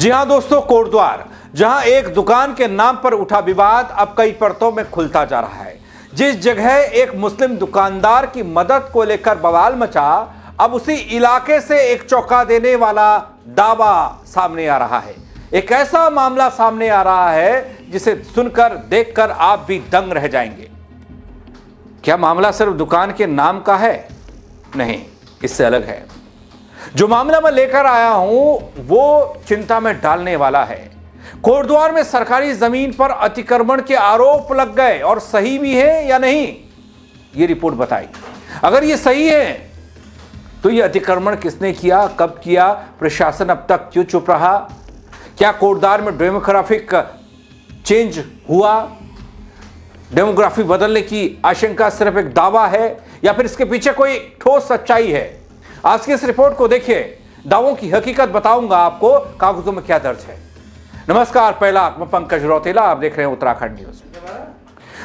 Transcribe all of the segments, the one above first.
जी हां दोस्तों, कोटद्वार जहां एक दुकान के नाम पर उठा विवाद अब कई परतों में खुलता जा रहा है। जिस जगह एक मुस्लिम दुकानदार की मदद को लेकर बवाल मचा, अब उसी इलाके से एक चौंका देने वाला दावा सामने आ रहा है। एक ऐसा मामला सामने आ रहा है जिसे सुनकर देखकर आप भी दंग रह जाएंगे। क्या मामला सिर्फ दुकान के नाम का है? नहीं, इससे अलग है। जो मामला मैं लेकर आया हूं वो चिंता में डालने वाला है। कोटद्वार में सरकारी जमीन पर अतिक्रमण के आरोप लग गए और सही भी है या नहीं, ये रिपोर्ट बताएगी। अगर ये सही है तो ये अतिक्रमण किसने किया, कब किया, प्रशासन अब तक क्यों चुप रहा? क्या कोटद्वार में डेमोग्राफिक चेंज हुआ? डेमोग्राफी बदलने की आशंका सिर्फ एक दावा है या फिर इसके पीछे कोई ठोस सच्चाई है? आज की इस रिपोर्ट को देखिए, दावों की हकीकत बताऊंगा आपको कागजों में क्या दर्ज है। नमस्कार, पहला मैं पंकज रौतेला, आप देख रहे हैं उत्तराखंड न्यूज।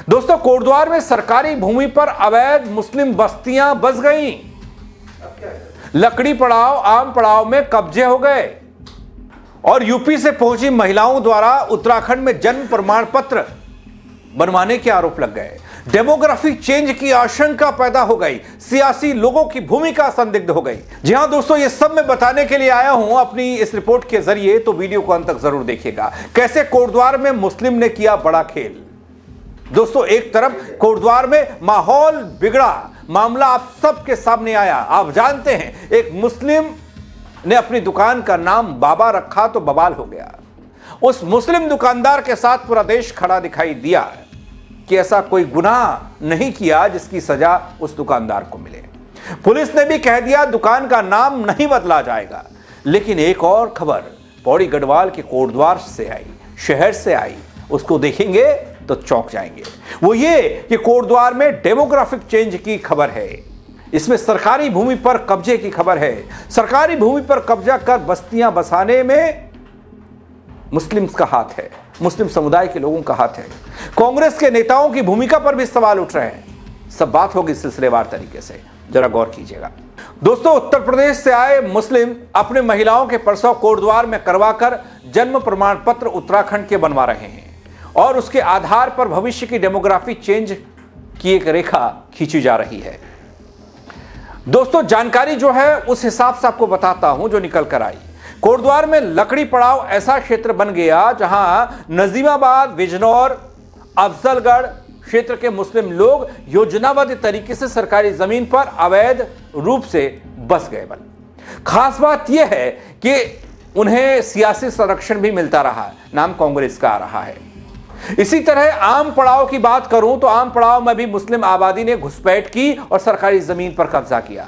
दोस्तों, कोटद्वार में सरकारी भूमि पर अवैध मुस्लिम बस्तियां बस गईं। लकड़ी पड़ाव, आम पड़ाव में कब्जे हो गए और यूपी से पहुंची महिलाओं द्वारा उत्तराखंड में जन्म प्रमाण पत्र बनवाने के आरोप लग गए। डेमोग्राफिक चेंज की आशंका पैदा हो गई, सियासी लोगों की भूमिका संदिग्ध हो गई। जी हां दोस्तों, ये सब मैं बताने के लिए आया हूं अपनी इस रिपोर्ट के जरिए, तो वीडियो को अंत तक जरूर देखिएगा। कैसे कोटद्वार में मुस्लिम ने किया बड़ा खेल। दोस्तों, एक तरफ कोटद्वार में माहौल बिगड़ा, मामला आप सबके सामने आया। आप जानते हैं, एक मुस्लिम ने अपनी दुकान का नाम बाबा रखा तो बवाल हो गया। उस मुस्लिम दुकानदार के साथ पूरा देश खड़ा दिखाई दिया कि ऐसा कोई गुनाह नहीं किया जिसकी सजा उस दुकानदार को मिले। पुलिस ने भी कह दिया दुकान का नाम नहीं बदला जाएगा। लेकिन एक और खबर पौड़ी गढ़वाल के कोटद्वार से आई, शहर से आई, उसको देखेंगे तो चौंक जाएंगे। वो ये कि कोटद्वार में डेमोग्राफिक चेंज की खबर है। इसमें सरकारी भूमि पर कब्जे की खबर है। सरकारी भूमि पर कब्जा कर बस्तियां बसाने में मुस्लिम्स का हाथ है, मुस्लिम समुदाय के लोगों का हाथ है। कांग्रेस के नेताओं की भूमिका पर भी सवाल उठ रहे हैं। सब बात होगी सिलसिलेवार तरीके से, जरा गौर कीजिएगा। दोस्तों, उत्तर प्रदेश से आए मुस्लिम अपने महिलाओं के प्रसव कोटद्वार में करवाकर जन्म प्रमाण पत्र उत्तराखंड के बनवा रहे हैं और उसके आधार पर भविष्य की डेमोग्राफी चेंज की एक रेखा खींची जा रही है। दोस्तों, जानकारी जो है उस हिसाब से आपको बताता हूं जो निकल कर आई। कोटद्वार में लकड़ी पड़ाव ऐसा क्षेत्र बन गया जहां नजीमाबाद, बिजनौर, अफजलगढ़ क्षेत्र के मुस्लिम लोग योजनाबद्ध तरीके से सरकारी जमीन पर अवैध रूप से बस गए। खास बात यह है कि उन्हें सियासी संरक्षण भी मिलता रहा, नाम कांग्रेस का आ रहा है। इसी तरह आम पड़ाव की बात करूं तो आम पड़ाव में भी मुस्लिम आबादी ने घुसपैठ की और सरकारी जमीन पर कब्जा किया।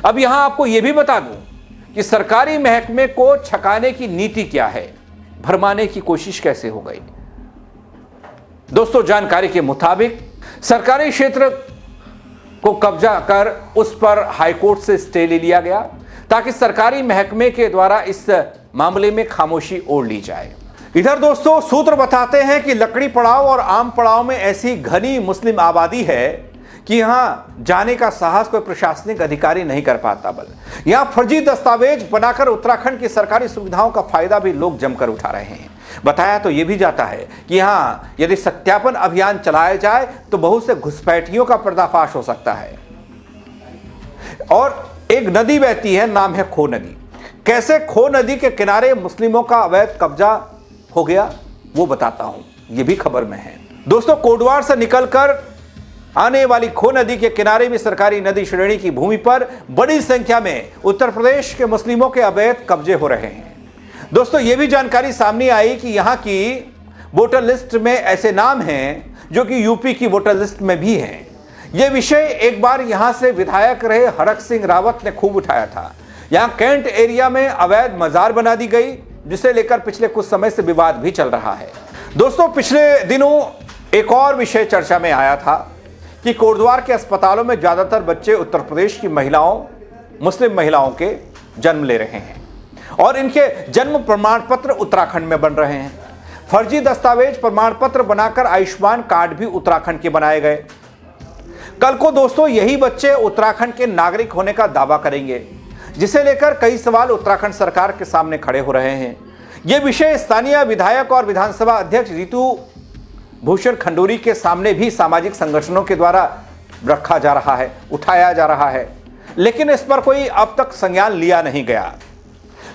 अब यहां आपको यह भी बता दूं कि सरकारी महकमे को छकाने की नीति क्या है, भरमाने की कोशिश कैसे हो गई। दोस्तों, जानकारी के मुताबिक सरकारी क्षेत्र को कब्जा कर उस पर हाईकोर्ट से स्टे ले लिया गया ताकि सरकारी महकमे के द्वारा इस मामले में खामोशी ओढ़ ली जाए। इधर दोस्तों, सूत्र बताते हैं कि लकड़ी पड़ाव और आम पड़ाव में ऐसी घनी मुस्लिम आबादी है कि यहां जाने का साहस कोई प्रशासनिक अधिकारी नहीं कर पाता। बल यहां फर्जी दस्तावेज बनाकर उत्तराखंड की सरकारी सुविधाओं का फायदा भी लोग जमकर उठा रहे हैं। बताया तो यह भी जाता है कि यहां यदि सत्यापन अभियान चलाया जाए तो बहुत से घुसपैठियों का पर्दाफाश हो सकता है। और एक नदी बहती है, नाम है खो नदी। कैसे खो नदी के किनारे मुस्लिमों का अवैध कब्जा हो गया वो बताता हूं, यह भी खबर में है। दोस्तों, कोटद्वार से निकलकर आने वाली खो नदी के किनारे में सरकारी नदी श्रेणी की भूमि पर बड़ी संख्या में उत्तर प्रदेश के मुस्लिमों के अवैध कब्जे हो रहे हैं। दोस्तों, यह भी जानकारी सामने आई कि यहां की वोटर लिस्ट में ऐसे नाम हैं जो कि यूपी की वोटर लिस्ट में भी हैं। यह विषय एक बार यहां से विधायक रहे हरक सिंह रावत ने खूब उठाया था। यहां कैंट एरिया में अवैध मजार बना दी गई, जिसे लेकर पिछले कुछ समय से विवाद भी चल रहा है। दोस्तों, पिछले दिनों एक और विषय चर्चा में आया था कि कोटद्वार के अस्पतालों में ज्यादातर बच्चे उत्तर प्रदेश की महिलाओं, मुस्लिम महिलाओं के जन्म ले रहे हैं और इनके जन्म प्रमाण पत्र उत्तराखंड में बन रहे हैं। फर्जी दस्तावेज प्रमाण पत्र बनाकर आयुष्मान कार्ड भी उत्तराखंड के बनाए गए। कल को दोस्तों यही बच्चे उत्तराखंड के नागरिक होने का दावा करेंगे, जिसे लेकर कई सवाल उत्तराखंड सरकार के सामने खड़े हो रहे हैं। यह विषय स्थानीय विधायक और विधानसभा अध्यक्ष रितु भूषण खंडूरी के सामने भी सामाजिक संगठनों के द्वारा रखा जा रहा है, उठाया जा रहा है, लेकिन इस पर कोई अब तक संज्ञान लिया नहीं गया।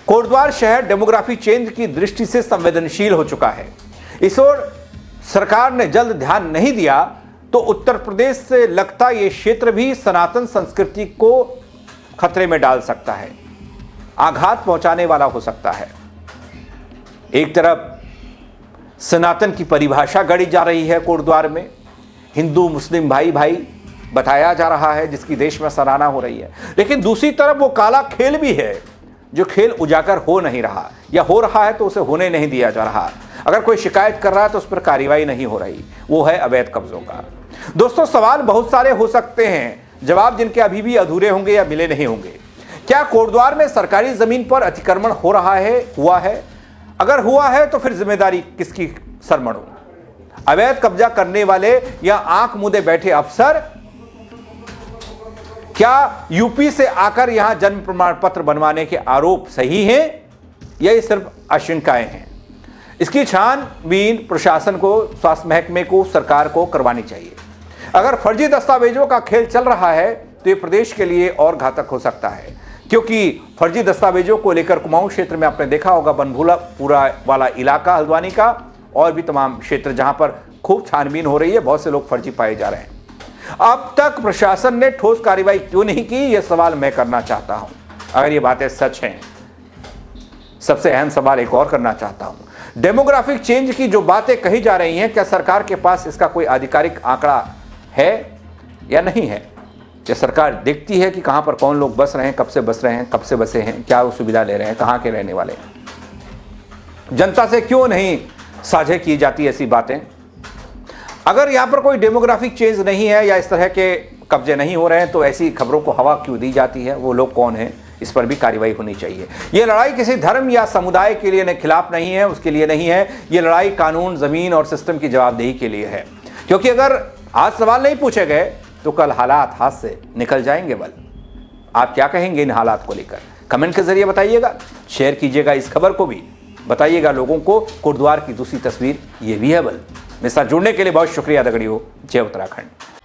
कोटद्वार शहर डेमोग्राफी चेंज की दृष्टि से संवेदनशील हो चुका है। इस ओर सरकार ने जल्द ध्यान नहीं दिया तो उत्तर प्रदेश से लगता ये क्षेत्र भी सनातन संस्कृति को खतरे में डाल सकता है, आघात पहुंचाने वाला हो सकता है। एक तरफ सनातन की परिभाषा गढ़ी जा रही है कोटद्वार में, हिंदू मुस्लिम भाई भाई बताया जा रहा है, जिसकी देश में सराहना हो रही है, लेकिन दूसरी तरफ वो काला खेल भी है जो खेल उजागर हो नहीं रहा, या हो रहा है तो उसे होने नहीं दिया जा रहा। अगर कोई शिकायत कर रहा है तो उस पर कार्रवाई नहीं हो रही, वो है अवैध कब्जों का। दोस्तों, सवाल बहुत सारे हो सकते हैं, जवाब जिनके अभी भी अधूरे होंगे या मिले नहीं होंगे। क्या कोटद्वार में सरकारी जमीन पर अतिक्रमण हो रहा है, हुआ है? अगर हुआ है तो फिर जिम्मेदारी किसकी सर मढ़ो? अवैध कब्जा करने वाले या आंख मूंदे बैठे अफसर? क्या यूपी से आकर यहां जन्म प्रमाण पत्र बनवाने के आरोप सही हैं या ये सिर्फ आशंकाएं हैं? इसकी छानबीन प्रशासन को, स्वास्थ्य महकमे को, सरकार को करवानी चाहिए। अगर फर्जी दस्तावेजों का खेल चल रहा है तो ये प्रदेश के लिए और घातक हो सकता है, क्योंकि फर्जी दस्तावेजों को लेकर कुमाऊं क्षेत्र में आपने देखा होगा, बनभूला पूरा वाला इलाका हल्द्वानी का, और भी तमाम क्षेत्र जहां पर खूब छानबीन हो रही है, बहुत से लोग फर्जी पाए जा रहे हैं। अब तक प्रशासन ने ठोस कार्रवाई क्यों नहीं की, यह सवाल मैं करना चाहता हूं। अगर ये बातें सच हैं, सबसे अहम सवाल एक और करना चाहता हूं, डेमोग्राफिक चेंज की जो बातें कही जा रही हैं, क्या सरकार के पास इसका कोई आधिकारिक आंकड़ा है या नहीं है? क्या सरकार देखती है कि कहां पर कौन लोग बस रहे हैं, कब से बस रहे हैं, कब से बसे हैं, क्या वो सुविधा ले रहे हैं, कहां के रहने वाले हैं? जनता से क्यों नहीं साझा की जाती ऐसी बातें? अगर यहां पर कोई डेमोग्राफिक चेंज नहीं है या इस तरह के कब्जे नहीं हो रहे हैं तो ऐसी खबरों को हवा क्यों दी जाती है? वो लोग कौन हैं? इस पर भी कार्रवाई होनी चाहिए। यह लड़ाई किसी धर्म या समुदाय के लिए खिलाफ नहीं है, उसके लिए नहीं है। यह लड़ाई कानून, जमीन और सिस्टम की जवाबदेही के लिए है, क्योंकि अगर आज सवाल नहीं पूछे गए तो कल हालात हाथ से निकल जाएंगे। बल, आप क्या कहेंगे इन हालात को लेकर? कमेंट के जरिए बताइएगा, शेयर कीजिएगा इस खबर को भी, बताइएगा लोगों को कोटद्वार की दूसरी तस्वीर ये भी है। बल, मेरे साथ जुड़ने के लिए बहुत शुक्रिया दगड़ियों। जय उत्तराखंड।